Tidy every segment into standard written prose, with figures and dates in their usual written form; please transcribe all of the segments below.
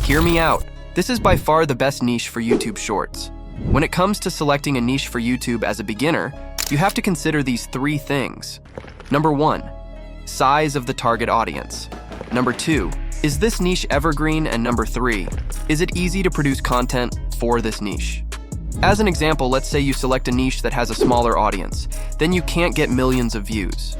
Hear me out. This is by far the best niche for YouTube Shorts. When it comes to selecting a niche for YouTube as a beginner, you have to consider these 3 things. Number 1, size of the target audience. Number 2, is this niche evergreen? And number 3, is it easy to produce content for this niche? As an example, let's say you select a niche that has a smaller audience. Then you can't get millions of views.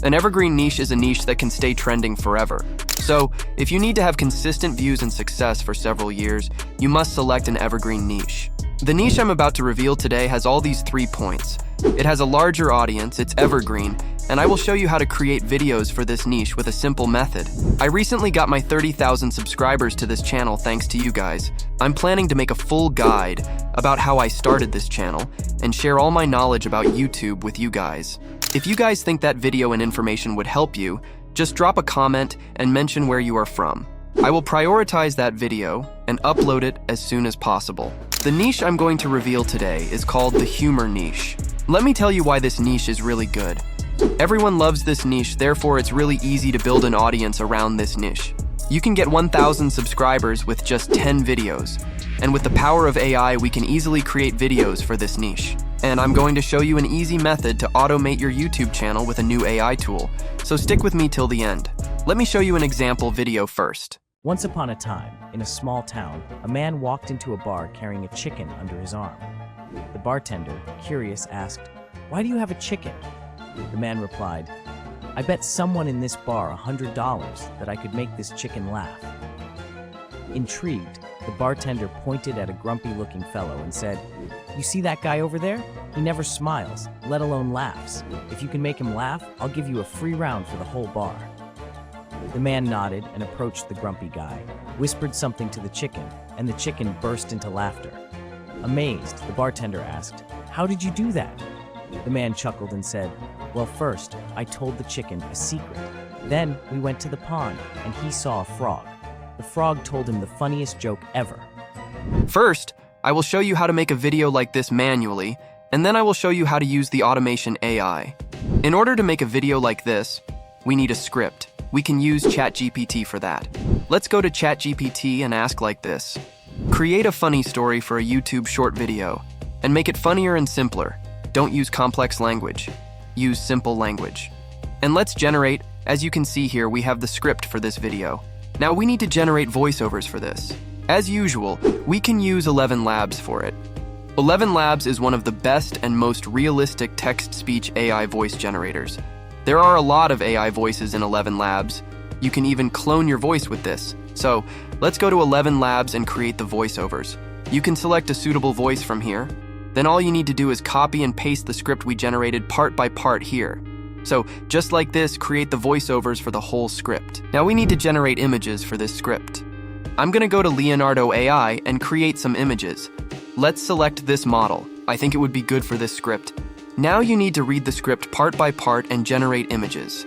An evergreen niche is a niche that can stay trending forever. So, if you need to have consistent views and success for several years, you must select an evergreen niche. The niche I'm about to reveal today has all these 3 points. It has a larger audience, it's evergreen, and I will show you how to create videos for this niche with a simple method. I recently got my 30,000 subscribers to this channel thanks to you guys. I'm planning to make a full guide about how I started this channel and share all my knowledge about YouTube with you guys. If you guys think that video and information would help you, just drop a comment and mention where you are from. I will prioritize that video and upload it as soon as possible. The niche I'm going to reveal today is called the humor niche. Let me tell you why this niche is really good. Everyone loves this niche, therefore it's really easy to build an audience around this niche. You can get 1,000 subscribers with just 10 videos. And with the power of AI, we can easily create videos for this niche. And I'm going to show you an easy method to automate your YouTube channel with a new AI tool. So stick with me till the end. Let me show you an example video first. Once upon a time, in a small town, a man walked into a bar carrying a chicken under his arm. The bartender, curious, asked, "Why do you have a chicken?" The man replied, "I bet someone in this bar $100 that I could make this chicken laugh." Intrigued, the bartender pointed at a grumpy-looking fellow and said, "You see that guy over there? He never smiles, let alone laughs. If you can make him laugh, I'll give you a free round for the whole bar." The man nodded and approached the grumpy guy, whispered something to the chicken, and the chicken burst into laughter. Amazed, the bartender asked, "How did you do that?" The man chuckled and said, "Well, first, I told the chicken a secret. Then we went to the pond, and he saw a frog. The frog told him the funniest joke ever." First, I will show you how to make a video like this manually, and then I will show you how to use the automation AI. In order to make a video like this, we need a script. We can use ChatGPT for that. Let's go to ChatGPT and ask like this. Create a funny story for a YouTube short video, and make it funnier and simpler. Don't use complex language. Use simple language. And let's generate, as you can see here, we have the script for this video. Now we need to generate voiceovers for this. As usual, we can use 11 Labs for it. 11 Labs is one of the best and most realistic text-speech AI voice generators. There are a lot of AI voices in 11 Labs. You can even clone your voice with this. So let's go to 11 Labs and create the voiceovers. You can select a suitable voice from here. Then all you need to do is copy and paste the script we generated part by part here. So just like this, create the voiceovers for the whole script. Now we need to generate images for this script. I'm gonna go to Leonardo AI and create some images. Let's select this model. I think it would be good for this script. Now you need to read the script part by part and generate images.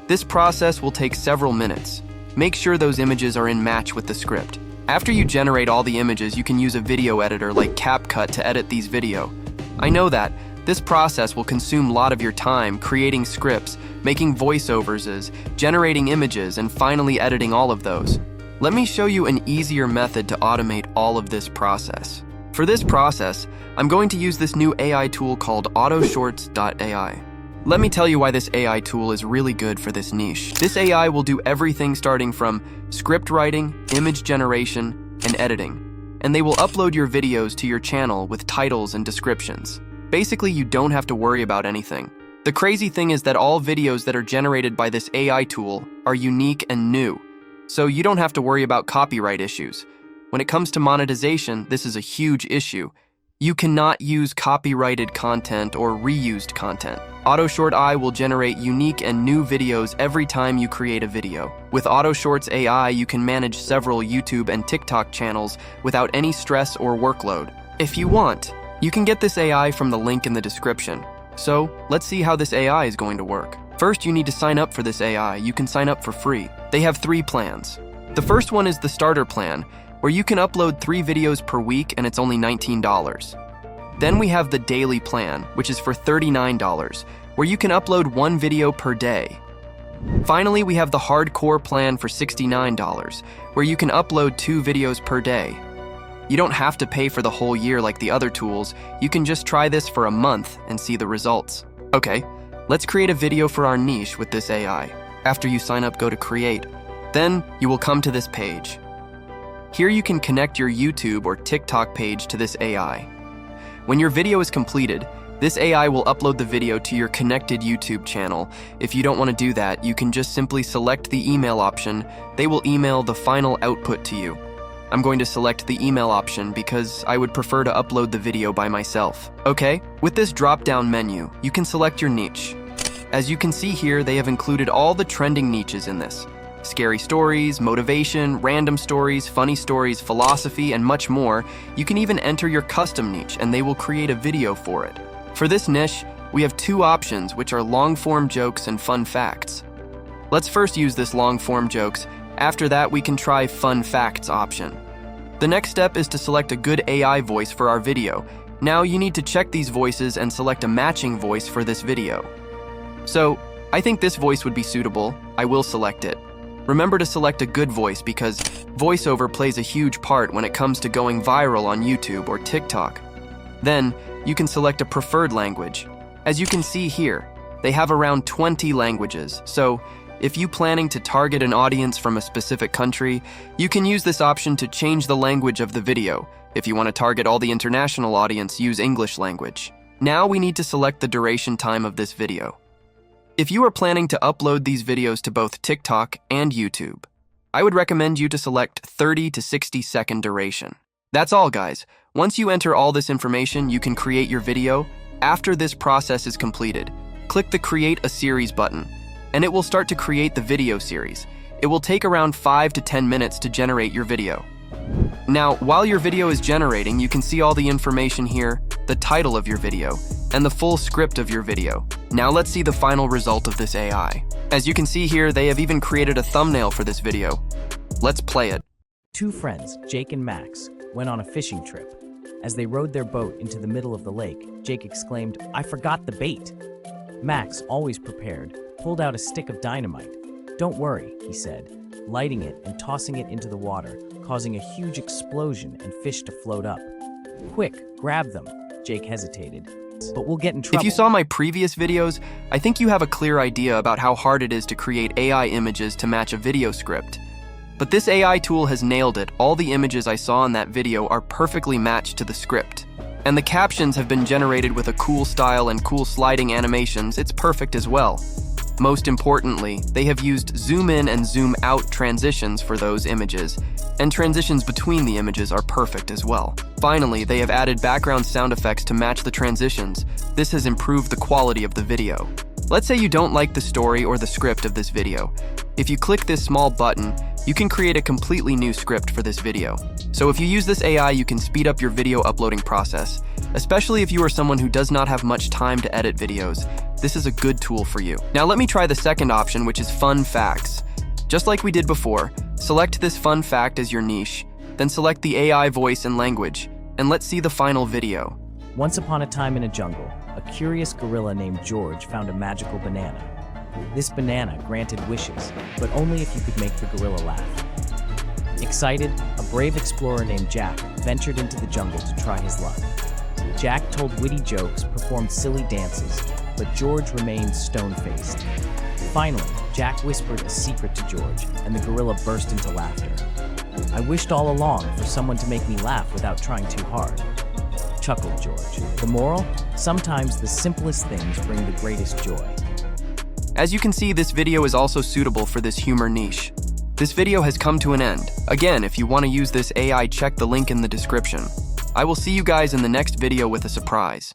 This process will take several minutes. Make sure those images are in match with the script. After you generate all the images, you can use a video editor like CapCut to edit these video. I know that. This process will consume a lot of your time creating scripts, making voiceovers, generating images, and finally editing all of those. Let me show you an easier method to automate all of this process. For this process, I'm going to use this new AI tool called Autoshorts AI. Let me tell you why this AI tool is really good for this niche. This AI will do everything starting from script writing, image generation, and editing. And they will upload your videos to your channel with titles and descriptions. Basically, you don't have to worry about anything. The crazy thing is that all videos that are generated by this AI tool are unique and new, so you don't have to worry about copyright issues. When it comes to monetization, this is a huge issue. You cannot use copyrighted content or reused content. Autoshorts AI will generate unique and new videos every time you create a video. With Autoshorts AI, you can manage several YouTube and TikTok channels without any stress or workload. If you want, you can get this AI from the link in the description. So, let's see how this AI is going to work. First, you need to sign up for this AI. You can sign up for free. They have 3 plans. The first one is the starter plan, where you can upload 3 videos per week and it's only $19. Then we have the daily plan, which is for $39, where you can upload 1 video per day. Finally, we have the hardcore plan for $69, where you can upload 2 videos per day. You don't have to pay for the whole year like the other tools. You can just try this for a month and see the results. Okay, let's create a video for our niche with this AI. After you sign up, go to Create. Then you will come to this page. Here you can connect your YouTube or TikTok page to this AI. When your video is completed, this AI will upload the video to your connected YouTube channel. If you don't want to do that, you can just simply select the email option. They will email the final output to you. I'm going to select the email option because I would prefer to upload the video by myself. Okay, with this drop-down menu, you can select your niche. As you can see here, they have included all the trending niches in this. Scary stories, motivation, random stories, funny stories, philosophy, and much more. You can even enter your custom niche and they will create a video for it. For this niche, we have 2 options, which are long-form jokes and fun facts. Let's first use this long-form jokes. After that, we can try fun facts option. The next step is to select a good AI voice for our video. Now you need to check these voices and select a matching voice for this video. So, I think this voice would be suitable. I will select it. Remember to select a good voice because voiceover plays a huge part when it comes to going viral on YouTube or TikTok. Then, you can select a preferred language. As you can see here, they have around 20 languages, so if you're planning to target an audience from a specific country, you can use this option to change the language of the video. If you want to target all the international audience, use English language. Now we need to select the duration time of this video. If you are planning to upload these videos to both TikTok and YouTube, I would recommend you to select 30 to 60 second duration. That's all, guys. Once you enter all this information, you can create your video. After this process is completed, click the Create a Series button, and it will start to create the video series. It will take around 5 to 10 minutes to generate your video. Now, while your video is generating, you can see all the information here, the title of your video, and the full script of your video. Now let's see the final result of this AI. As you can see here, they have even created a thumbnail for this video. Let's play it. 2 friends, Jake and Max, went on a fishing trip. As they rowed their boat into the middle of the lake, Jake exclaimed, "I forgot the bait." Max, always prepared, pulled out a stick of dynamite. "Don't worry," he said, lighting it and tossing it into the water, causing a huge explosion and fish to float up. "Quick, grab them," Jake hesitated, "but we'll get in trouble." If you saw my previous videos, I think you have a clear idea about how hard it is to create AI images to match a video script. But this AI tool has nailed it. All the images I saw in that video are perfectly matched to the script. And the captions have been generated with a cool style and cool sliding animations. It's perfect as well. Most importantly, they have used zoom in and zoom out transitions for those images, and transitions between the images are perfect as well. Finally, they have added background sound effects to match the transitions. This has improved the quality of the video. Let's say you don't like the story or the script of this video. If you click this small button, you can create a completely new script for this video. So if you use this AI, you can speed up your video uploading process. Especially if you are someone who does not have much time to edit videos, this is a good tool for you. Now let me try the second option, which is fun facts. Just like we did before, select this fun fact as your niche, then select the AI voice and language, and let's see the final video. Once upon a time in a jungle, a curious gorilla named George found a magical banana. This banana granted wishes, but only if you could make the gorilla laugh. Excited, a brave explorer named Jack ventured into the jungle to try his luck. Jack told witty jokes, performed silly dances, but George remained stone-faced. Finally, Jack whispered a secret to George, and the gorilla burst into laughter. "I wished all along for someone to make me laugh without trying too hard," chuckled George. The moral? Sometimes the simplest things bring the greatest joy. As you can see, this video is also suitable for this humor niche. This video has come to an end. Again, if you want to use this AI, check the link in the description. I will see you guys in the next video with a surprise.